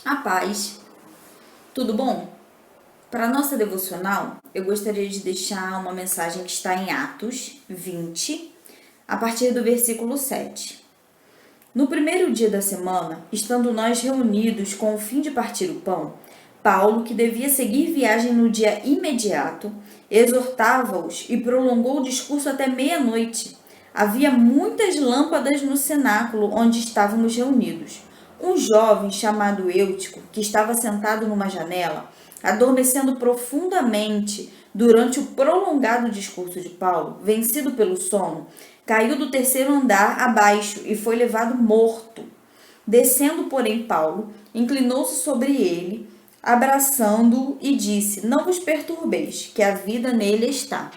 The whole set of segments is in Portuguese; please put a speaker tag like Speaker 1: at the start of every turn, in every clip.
Speaker 1: A paz, tudo bom? Para a nossa devocional, eu gostaria de deixar uma mensagem que está em Atos 20, a partir do versículo 7. No primeiro dia da semana, estando nós reunidos com o fim de partir o pão, Paulo, que devia seguir viagem no dia imediato, exortava-os e prolongou o discurso até meia-noite. Havia muitas lâmpadas no cenáculo onde estávamos reunidos. Um jovem chamado Eutico, que estava sentado numa janela, adormecendo profundamente durante o prolongado discurso de Paulo, vencido pelo sono, caiu do terceiro andar abaixo e foi levado morto. Descendo, porém, Paulo inclinou-se sobre ele, abraçando-o e disse: Não vos perturbeis, que a vida nele está.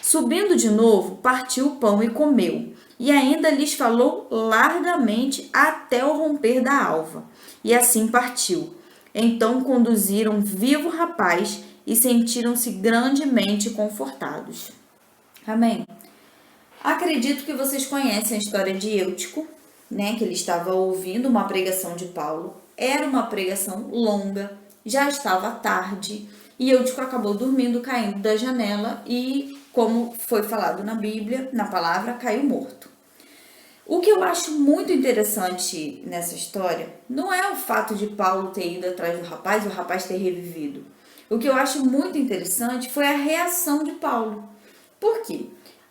Speaker 1: Subindo de novo, partiu o pão e comeu, e ainda lhes falou largamente até o romper da alva. E assim partiu. Então conduziram vivo o rapaz e sentiram-se grandemente confortados. Amém. Acredito que vocês conhecem a história de Eutico, né? Que ele estava ouvindo uma pregação de Paulo. Era uma pregação longa, já estava tarde, e Eutico acabou dormindo, caindo da janela e, como foi falado na Bíblia, na palavra, caiu morto. O que eu acho muito interessante nessa história não é o fato de Paulo ter ido atrás do rapaz e o rapaz ter revivido. O que eu acho muito interessante foi a reação de Paulo. Por quê?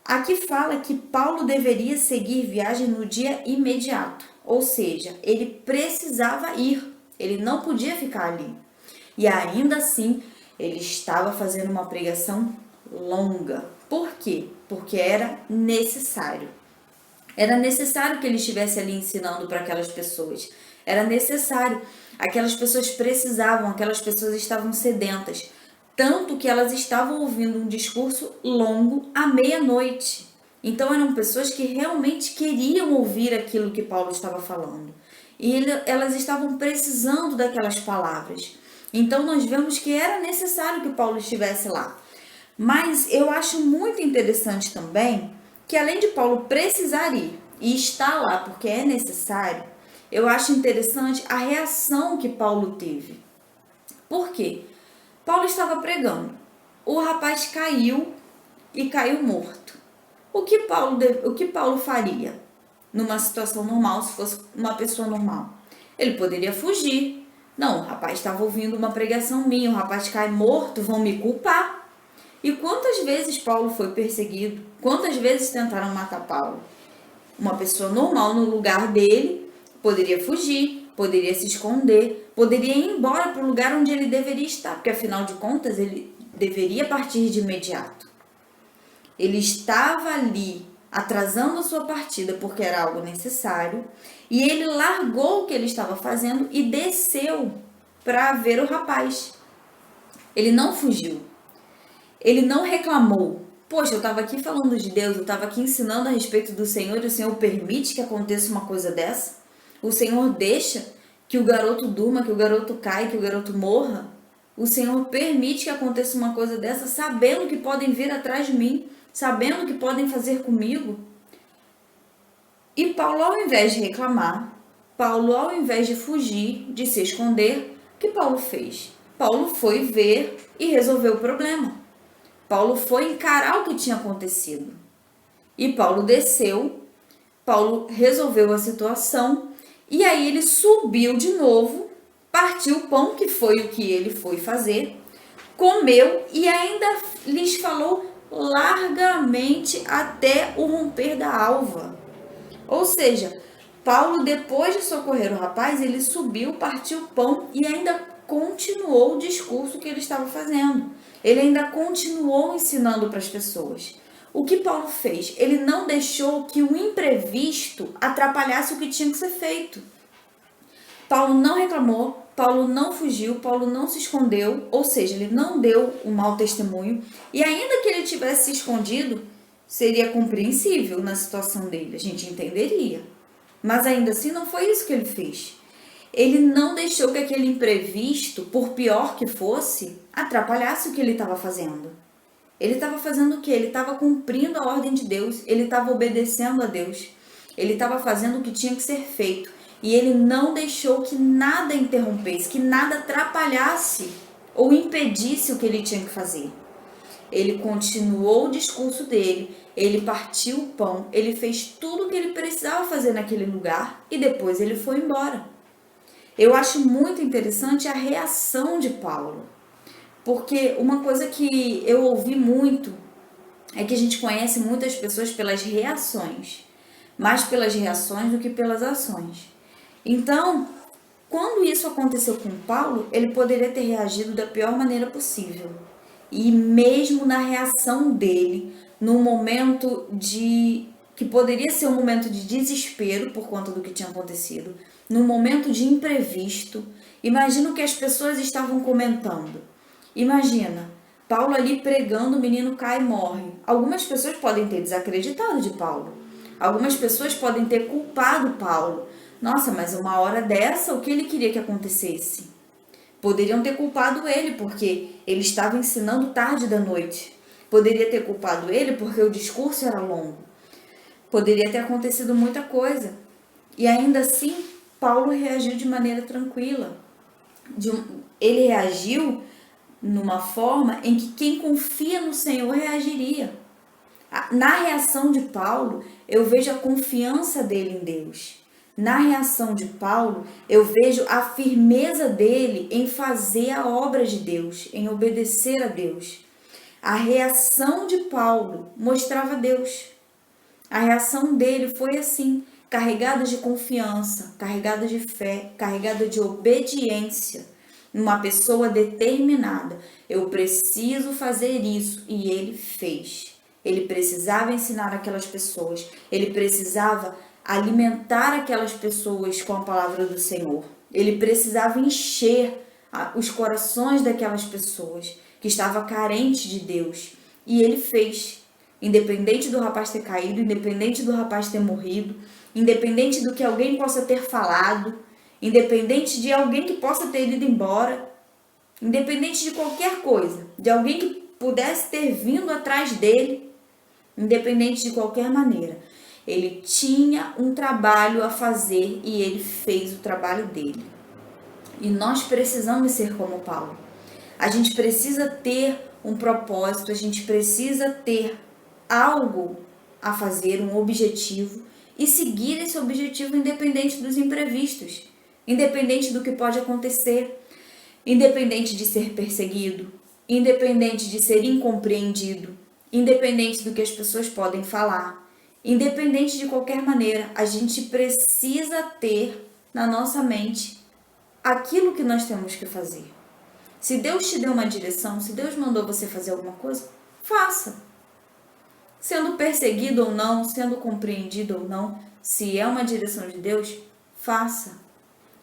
Speaker 1: Aqui fala que Paulo deveria seguir viagem no dia imediato, ou seja, ele precisava ir, ele não podia ficar ali. E ainda assim, ele estava fazendo uma pregação longa. Por quê? Porque era necessário. Era necessário que ele estivesse ali ensinando para aquelas pessoas. Era necessário. Aquelas pessoas precisavam, aquelas pessoas estavam sedentas. Tanto que elas estavam ouvindo um discurso longo à meia-noite. Então eram pessoas que realmente queriam ouvir aquilo que Paulo estava falando. E elas estavam precisando daquelas palavras. Então nós vemos que era necessário que Paulo estivesse lá. Mas eu acho muito interessante também que além de Paulo precisar ir e estar lá porque é necessário, eu acho interessante a reação que Paulo teve. Por quê? Paulo estava pregando. O rapaz caiu e caiu morto. O que Paulo faria numa situação normal, se fosse uma pessoa normal? Ele poderia fugir. Não, o rapaz estava ouvindo uma pregação minha, o rapaz cai morto, vão me culpar. E quantas vezes Paulo foi perseguido? Quantas vezes tentaram matar Paulo? Uma pessoa normal no lugar dele poderia fugir, poderia se esconder, poderia ir embora para o lugar onde ele deveria estar, porque afinal de contas ele deveria partir de imediato. Ele estava ali atrasando a sua partida porque era algo necessário e ele largou o que ele estava fazendo e desceu para ver o rapaz. Ele não fugiu. Ele não reclamou. Poxa, eu estava aqui falando de Deus, eu estava aqui ensinando a respeito do Senhor e o Senhor permite que aconteça uma coisa dessa? O Senhor deixa que o garoto durma, que o garoto caia, que o garoto morra? O Senhor permite que aconteça uma coisa dessa sabendo que podem vir atrás de mim, sabendo que podem fazer comigo? E Paulo, ao invés de reclamar, Paulo, ao invés de fugir, de se esconder, o que Paulo fez? Paulo foi ver e resolveu o problema. Paulo foi encarar o que tinha acontecido. E Paulo desceu, Paulo resolveu a situação, e aí ele subiu de novo, partiu o pão, que foi o que ele foi fazer, comeu e ainda lhes falou largamente até o romper da alva. Ou seja, Paulo, depois de socorrer o rapaz, ele subiu, partiu o pão e ainda continuou o discurso que ele estava fazendo. Ele ainda continuou ensinando para as pessoas. O que Paulo fez? Ele não deixou que o imprevisto atrapalhasse o que tinha que ser feito. Paulo não reclamou, Paulo não fugiu, Paulo não se escondeu, ou seja, ele não deu um mau testemunho. E ainda que ele tivesse se escondido, seria compreensível na situação dele, a gente entenderia. Mas ainda assim não foi isso que ele fez. Ele não deixou que aquele imprevisto, por pior que fosse, atrapalhasse o que ele estava fazendo. Ele estava fazendo o quê? Ele estava cumprindo a ordem de Deus, ele estava obedecendo a Deus, ele estava fazendo o que tinha que ser feito. E ele não deixou que nada interrompesse, que nada atrapalhasse ou impedisse o que ele tinha que fazer. Ele continuou o discurso dele, ele partiu o pão, ele fez tudo o que ele precisava fazer naquele lugar e depois ele foi embora. Eu acho muito interessante a reação de Paulo, porque uma coisa que eu ouvi muito é que a gente conhece muitas pessoas pelas reações, mais pelas reações do que pelas ações. Então, quando isso aconteceu com Paulo, ele poderia ter reagido da pior maneira possível. E mesmo na reação dele, num momento que poderia ser um momento de desespero por conta do que tinha acontecido, num momento de imprevisto, imagina o que as pessoas estavam comentando. Imagina, Paulo ali pregando, o menino cai e morre. Algumas pessoas podem ter desacreditado de Paulo. Algumas pessoas podem ter culpado Paulo. Nossa, mas uma hora dessa, o que ele queria que acontecesse? Poderiam ter culpado ele porque ele estava ensinando tarde da noite. Poderia ter culpado ele porque o discurso era longo. Poderia ter acontecido muita coisa. E ainda assim, Paulo reagiu de maneira tranquila. Ele reagiu numa forma em que quem confia no Senhor reagiria. Na reação de Paulo, eu vejo a confiança dele em Deus. Na reação de Paulo, eu vejo a firmeza dele em fazer a obra de Deus, em obedecer a Deus. A reação de Paulo mostrava Deus. A reação dele foi assim, carregada de confiança, carregada de fé, carregada de obediência. Uma pessoa determinada. Eu preciso fazer isso. E ele fez. Ele precisava ensinar aquelas pessoas. Ele precisava alimentar aquelas pessoas com a palavra do Senhor. Ele precisava encher os corações daquelas pessoas que estavam carentes de Deus. E ele fez. Independente do rapaz ter caído, independente do rapaz ter morrido, independente do que alguém possa ter falado, independente de alguém que possa ter ido embora, independente de qualquer coisa, de alguém que pudesse ter vindo atrás dele, independente de qualquer maneira, ele tinha um trabalho a fazer e ele fez o trabalho dele. E nós precisamos ser como Paulo. A gente precisa ter um propósito, a gente precisa ter algo a fazer, um objetivo, e seguir esse objetivo independente dos imprevistos, independente do que pode acontecer, independente de ser perseguido, independente de ser incompreendido, independente do que as pessoas podem falar, independente de qualquer maneira, a gente precisa ter na nossa mente aquilo que nós temos que fazer. Se Deus te deu uma direção, se Deus mandou você fazer alguma coisa, faça. Sendo perseguido ou não, sendo compreendido ou não, se é uma direção de Deus, faça.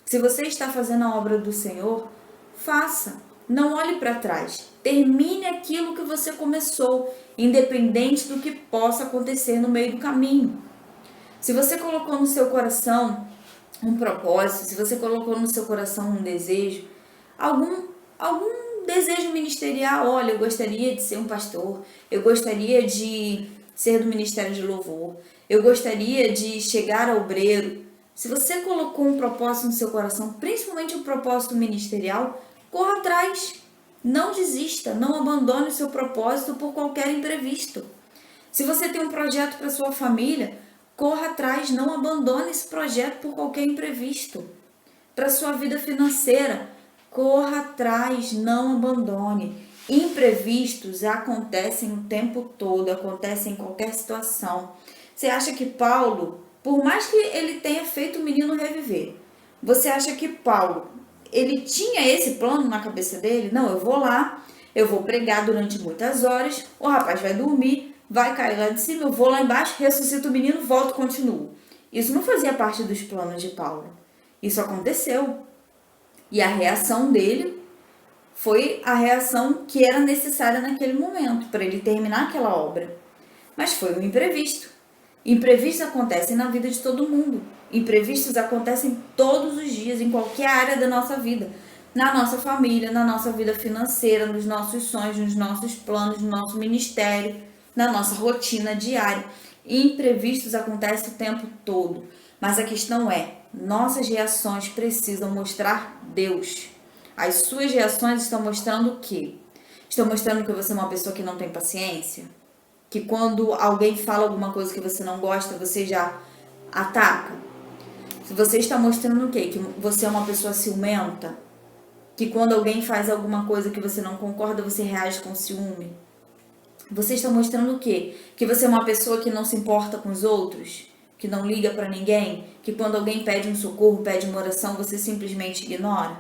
Speaker 1: Se você está fazendo a obra do Senhor, faça. Não olhe para trás. Termine aquilo que você começou, independente do que possa acontecer no meio do caminho. Se você colocou no seu coração um propósito, se você colocou no seu coração um desejo, algum desejo ministerial, olha, eu gostaria de ser um pastor, eu gostaria de ser do ministério de louvor, eu gostaria de chegar ao obreiro. Se você colocou um propósito no seu coração, principalmente um propósito ministerial, corra atrás. Não desista, não abandone o seu propósito por qualquer imprevisto. Se você tem um projeto para sua família, corra atrás, não abandone esse projeto por qualquer imprevisto. Para sua vida financeira, corra atrás, não abandone. Imprevistos acontecem o tempo todo, acontecem em qualquer situação. Você acha que Paulo, por mais que ele tenha feito o menino reviver, você acha que Paulo, ele tinha esse plano na cabeça dele? Não, eu vou lá, eu vou pregar durante muitas horas, o rapaz vai dormir, vai cair lá de cima, eu vou lá embaixo, ressuscito o menino, volto e continuo. Isso não fazia parte dos planos de Paulo. Isso aconteceu. E a reação dele foi a reação que era necessária naquele momento, para ele terminar aquela obra. Mas foi um imprevisto. Imprevistos acontecem na vida de todo mundo. Imprevistos acontecem todos os dias, em qualquer área da nossa vida. Na nossa família, na nossa vida financeira, nos nossos sonhos, nos nossos planos, no nosso ministério, na nossa rotina diária. Imprevistos acontecem o tempo todo. Mas a questão é, nossas reações precisam mostrar Deus. As suas reações estão mostrando o quê? Estão mostrando que você é uma pessoa que não tem paciência? Que quando alguém fala alguma coisa que você não gosta, você já ataca? Se você está mostrando o quê? Que você é uma pessoa ciumenta? Que quando alguém faz alguma coisa que você não concorda, você reage com ciúme? Você está mostrando o quê? Que você é uma pessoa que não se importa com os outros? Que não liga para ninguém? Que quando alguém pede um socorro, pede uma oração, você simplesmente ignora?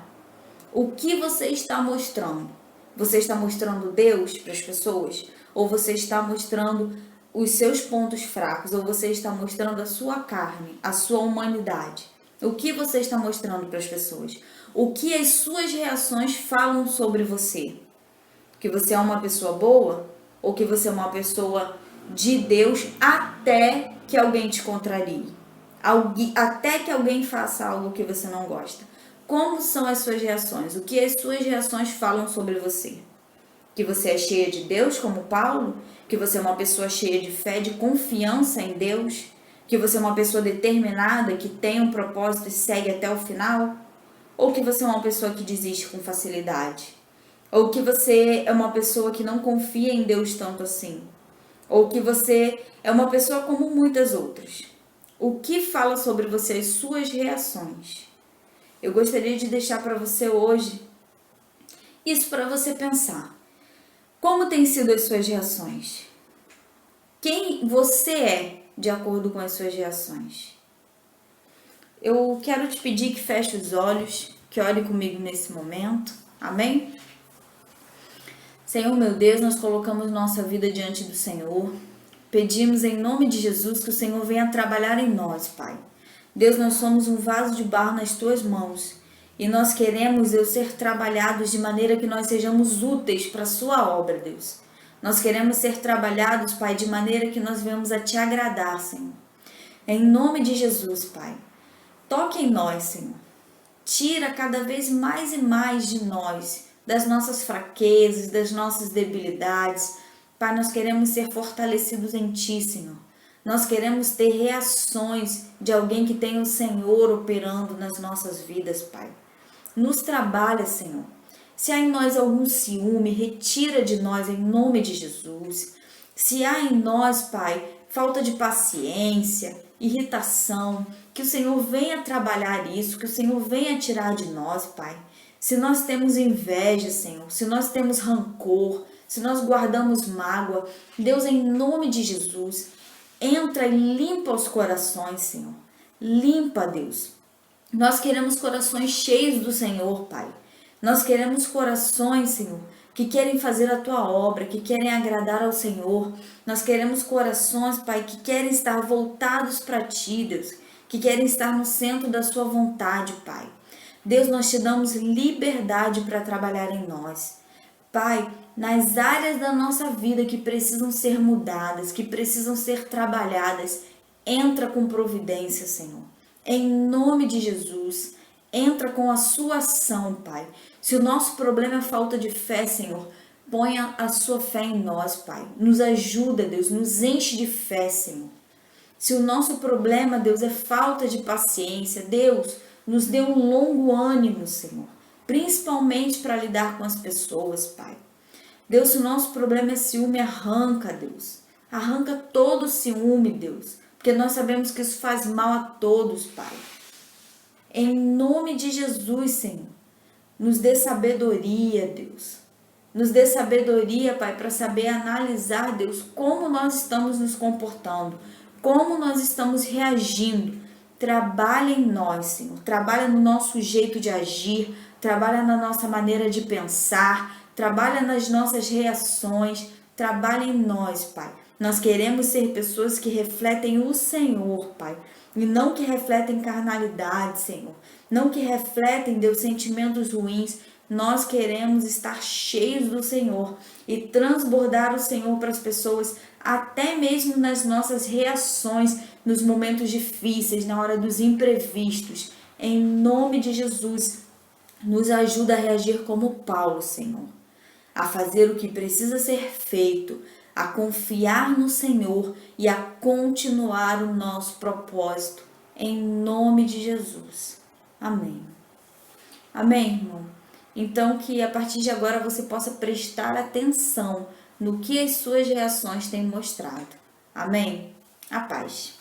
Speaker 1: O que você está mostrando? Você está mostrando Deus para as pessoas? Ou você está mostrando os seus pontos fracos? Ou você está mostrando a sua carne, a sua humanidade? O que você está mostrando para as pessoas? O que as suas reações falam sobre você? Que você é uma pessoa boa? Ou que você é uma pessoa de Deus até que alguém te contrarie? Até que alguém faça algo que você não gosta? Como são as suas reações? O que as suas reações falam sobre você? Que você é cheia de Deus, como Paulo? Que você é uma pessoa cheia de fé, de confiança em Deus? Que você é uma pessoa determinada, que tem um propósito e segue até o final? Ou que você é uma pessoa que desiste com facilidade? Ou que você é uma pessoa que não confia em Deus tanto assim? Ou que você é uma pessoa como muitas outras? O que fala sobre você, as suas reações? Eu gostaria de deixar para você hoje isso para você pensar. Como têm sido as suas reações? Quem você é de acordo com as suas reações? Eu quero te pedir que feche os olhos, que olhe comigo nesse momento. Amém? Senhor meu Deus, nós colocamos nossa vida diante do Senhor. Pedimos em nome de Jesus que o Senhor venha trabalhar em nós, Pai. Deus, nós somos um vaso de barro nas tuas mãos. E nós queremos, Deus, ser trabalhados de maneira que nós sejamos úteis para a sua obra, Deus. Nós queremos ser trabalhados, Pai, de maneira que nós venhamos a te agradar, Senhor. Em nome de Jesus, Pai. Toque em nós, Senhor. Tira cada vez mais e mais de nós, das nossas fraquezas, das nossas debilidades. Pai, nós queremos ser fortalecidos em Ti, Senhor. Nós queremos ter reações de alguém que tem o Senhor operando nas nossas vidas, Pai. Nos trabalha, Senhor. Se há em nós algum ciúme, retira de nós em nome de Jesus. Se há em nós, Pai, falta de paciência, irritação, que o Senhor venha trabalhar isso, que o Senhor venha tirar de nós, Pai. Se nós temos inveja, Senhor, se nós temos rancor, se nós guardamos mágoa, Deus, em nome de Jesus, entra e limpa os corações, Senhor. Limpa, Deus. Nós queremos corações cheios do Senhor, Pai. Nós queremos corações, Senhor, que querem fazer a Tua obra, que querem agradar ao Senhor. Nós queremos corações, Pai, que querem estar voltados para Ti, Deus, que querem estar no centro da Sua vontade, Pai. Deus, nós Te damos liberdade para trabalhar em nós. Pai, nas áreas da nossa vida que precisam ser mudadas, que precisam ser trabalhadas, entra com providência, Senhor. Em nome de Jesus, entra com a sua ação, Pai. Se o nosso problema é falta de fé, Senhor, ponha a sua fé em nós, Pai. Nos ajuda, Deus, nos enche de fé, Senhor. Se o nosso problema, Deus, é falta de paciência, Deus, nos dê um longo ânimo, Senhor. Principalmente para lidar com as pessoas, Pai. Deus, se o nosso problema é ciúme, arranca, Deus. Arranca todo o ciúme, Deus. Porque nós sabemos que isso faz mal a todos, Pai. Em nome de Jesus, Senhor. Nos dê sabedoria, Deus. Nos dê sabedoria, Pai, para saber analisar, Deus, como nós estamos nos comportando. Como nós estamos reagindo. Trabalha em nós, Senhor. Trabalha no nosso jeito de agir. Trabalha na nossa maneira de pensar. Trabalha nas nossas reações. Trabalha em nós, Pai. Nós queremos ser pessoas que refletem o Senhor, Pai. E não que refletem carnalidade, Senhor. Não que refletem, Deus, sentimentos ruins. Nós queremos estar cheios do Senhor e transbordar o Senhor para as pessoas, até mesmo nas nossas reações, nos momentos difíceis, na hora dos imprevistos. Em nome de Jesus, nos ajuda a reagir como Paulo, Senhor. A fazer o que precisa ser feito, a confiar no Senhor e a continuar o nosso propósito. em nome de Jesus. Amém. Amém, irmão? Então, que a partir de agora você possa prestar atenção no que as suas reações têm mostrado. Amém? A paz.